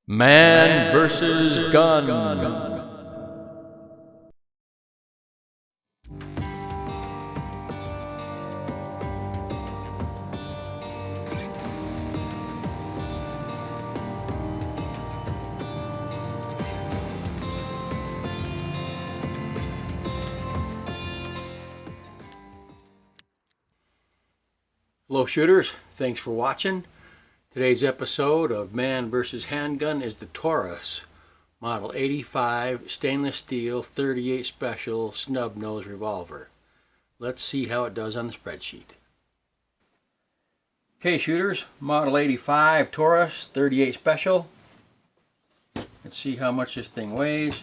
Man versus gun. Hello shooters, thanks for watching. Today's episode of Man vs. Handgun is the Taurus Model 85 stainless steel 38 special snub-nose revolver. Let's see how it does on the spreadsheet. Okay shooters, Model 85 Taurus 38 special. Let's see how much this thing weighs.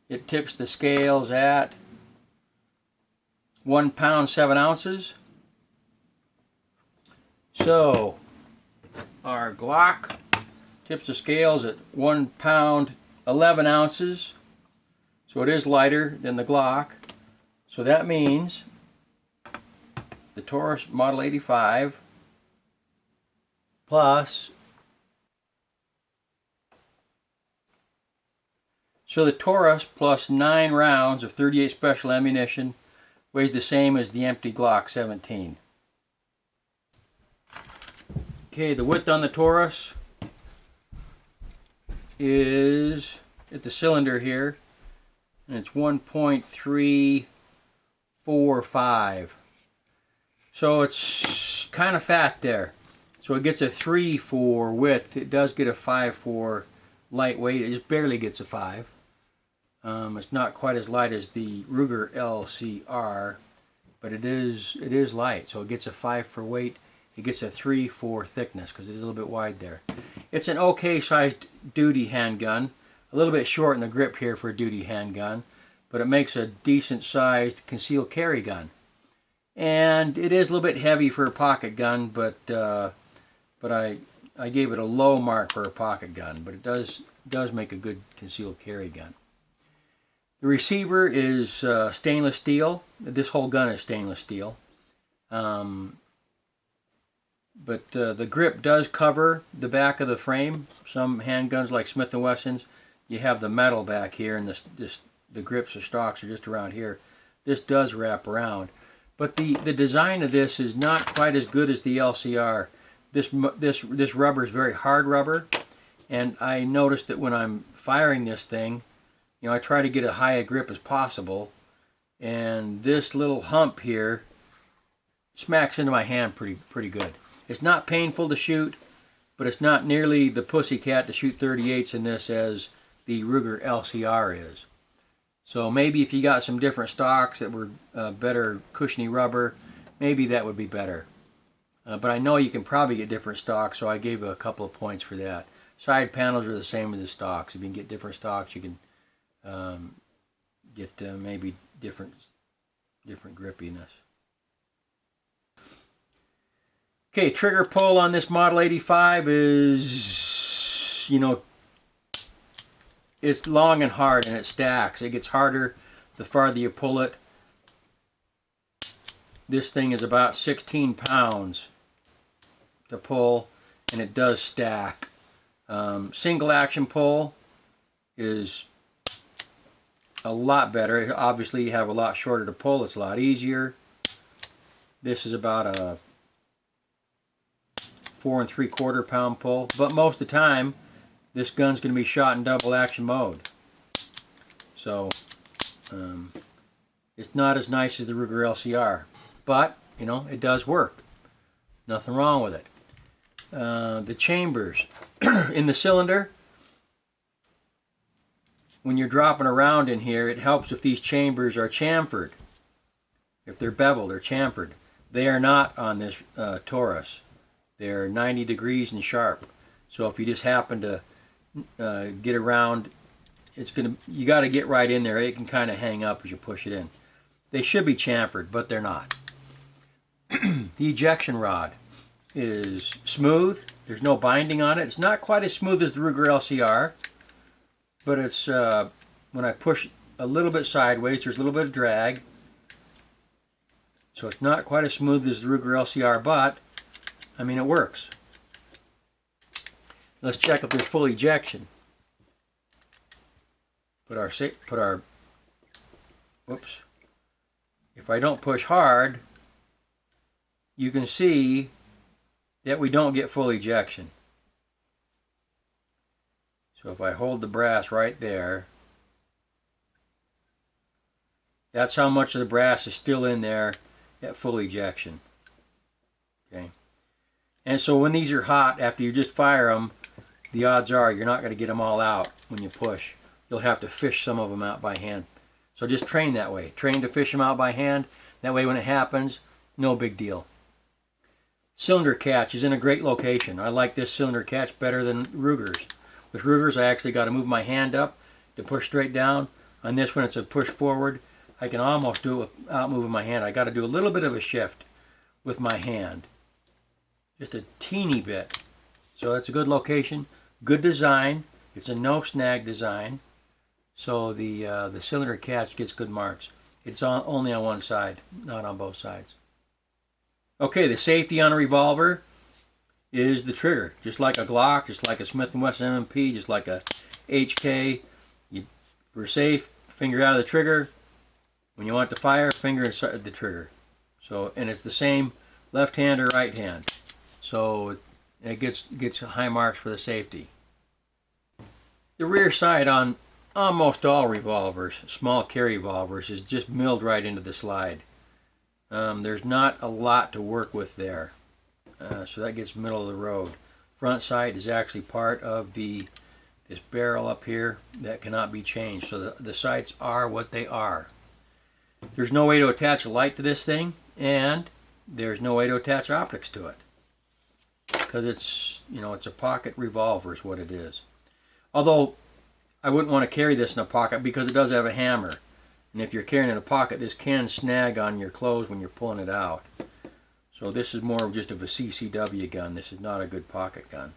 It tips the scales at 1 pound 7 ounces. So our Glock tips the scales at 1 pound 11 ounces. So it is lighter than the Glock. So that means the Taurus Model 85 plus, so the Taurus plus 9 rounds of 38 special ammunition weighs the same as the empty Glock 17. Okay, the width on the Taurus is at the cylinder here, and it's 1.345. So it's kind of fat there. So it gets a 3 for width. It does get a 5 for lightweight. It just barely gets a 5. It's not quite as light as the Ruger LCR, but it is light. So it gets a 5 for weight. It gets a 3 for thickness because it's a little bit wide there. It's an okay sized duty handgun. A little bit short in the grip here for a duty handgun, but it makes a decent sized concealed carry gun. And it is a little bit heavy for a pocket gun, but I gave it a low mark for a pocket gun, but it does make a good concealed carry gun. The receiver is stainless steel. This whole gun is stainless steel. But the grip does cover the back of the frame. Some handguns like Smith & Wesson's, you have the metal back here, and the grips or stocks are just around here. This does wrap around. But the design of this is not quite as good as the LCR. This rubber is very hard rubber, and I noticed that when I'm firing this thing, you know, I try to get as high a grip as possible, and this little hump here smacks into my hand pretty good. It's not painful to shoot, but it's not nearly the pussycat to shoot 38s in this as the Ruger LCR is. So maybe if you got some different stocks that were better cushiony rubber, maybe that would be better. But I know you can probably get different stocks, so I gave a couple of points for that. Side panels are the same as the stocks. If you can get different stocks, you can get maybe different grippiness. Okay, trigger pull on this Model 85 is, you know, it's long and hard, and it stacks. It gets harder the farther you pull it. This thing is about 16 pounds to pull, and it does stack. Single action pull is a lot better. Obviously you have a lot shorter to pull. It's a lot easier. This is about a 4 3/4 pound pull, but most of the time this gun's going to be shot in double action mode. So it's not as nice as the Ruger LCR, but you know, it does work. Nothing wrong with it. The chambers in the cylinder, when you're dropping around in here, it helps if these chambers are chamfered. If they're beveled or chamfered. They are not on this Taurus. They're 90 degrees and sharp. So if you just happen to get around, you got to get right in there. It can kind of hang up as you push it in. They should be chamfered, but they're not. The ejection rod is smooth. There's no binding on it. It's not quite as smooth as the Ruger LCR, but it's when I push a little bit sideways, there's a little bit of drag. So it's not quite as smooth as the Ruger LCR, but I mean, it works. Let's check if there's full ejection. Whoops. If I don't push hard, you can see that we don't get full ejection. So if I hold the brass right there, that's how much of the brass is still in there at full ejection. Okay. And so when these are hot, after you just fire them, the odds are you're not going to get them all out when you push. You'll have to fish some of them out by hand. So just train that way. Train to fish them out by hand. That way when it happens, no big deal. Cylinder catch is in a great location. I like this cylinder catch better than Ruger's. With Ruger's, I actually got to move my hand up to push straight down. On this one, it's a push forward. I can almost do it without moving my hand. I got to do a little bit of a shift with my hand. Just a teeny bit. So it's a good location, good design. It's a no snag design. So the cylinder catch gets good marks. It's only on one side, not on both sides. Okay, the safety on a revolver is the trigger. Just like a Glock, just like a Smith & Wesson M&P, just like a HK. We're safe, finger out of the trigger. When you want to fire, finger inside the trigger. So, and it's the same left hand or right hand. So it gets high marks for the safety. The rear side on almost all revolvers, small carry revolvers, is just milled right into the slide. There's not a lot to work with there. So that gets middle of the road. Front sight is actually part of this barrel up here that cannot be changed. So the sights are what they are. There's no way to attach a light to this thing, and there's no way to attach optics to it. Because it's a pocket revolver is what it is. Although I wouldn't want to carry this in a pocket because it does have a hammer. And if you're carrying it in a pocket, this can snag on your clothes when you're pulling it out. So this is more just of a CCW gun. This is not a good pocket gun.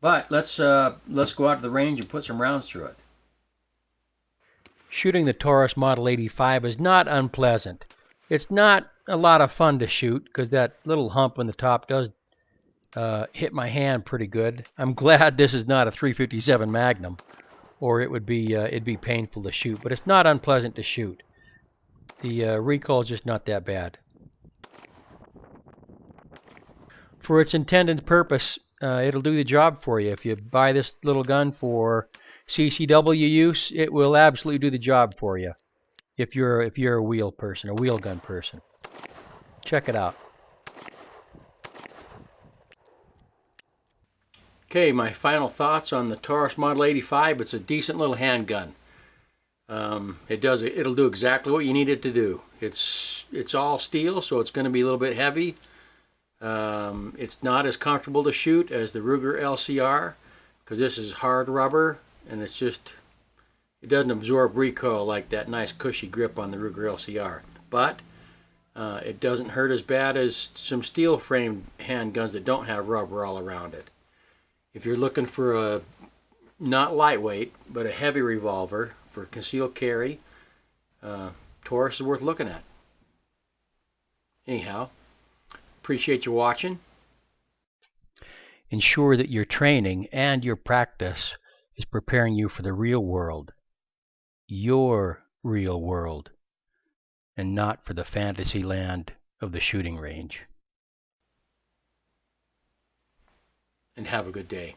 But let's go out to the range and put some rounds through it. Shooting the Taurus Model 85 is not unpleasant. It's not a lot of fun to shoot because that little hump on the top does hit my hand pretty good. I'm glad this is not a 357 Magnum, or it'd be painful to shoot. But it's not unpleasant to shoot. The recoil is just not that bad. For its intended purpose, it'll do the job for you. If you buy this little gun for CCW use, it will absolutely do the job for you. If you're a wheel person, a wheel gun person, check it out. Okay, my final thoughts on the Taurus Model 85. It's a decent little handgun. It'll do exactly what you need it to do. It's all steel, so it's going to be a little bit heavy. It's not as comfortable to shoot as the Ruger LCR because this is hard rubber, and it doesn't absorb recoil like that nice cushy grip on the Ruger LCR. But it doesn't hurt as bad as some steel frame handguns that don't have rubber all around it. If you're looking for a not lightweight but a heavy revolver for concealed carry, Taurus is worth looking at. Anyhow, appreciate you watching. Ensure that your training and your practice is preparing you for the real world, your real world, and not for the fantasy land of the shooting range. And have a good day.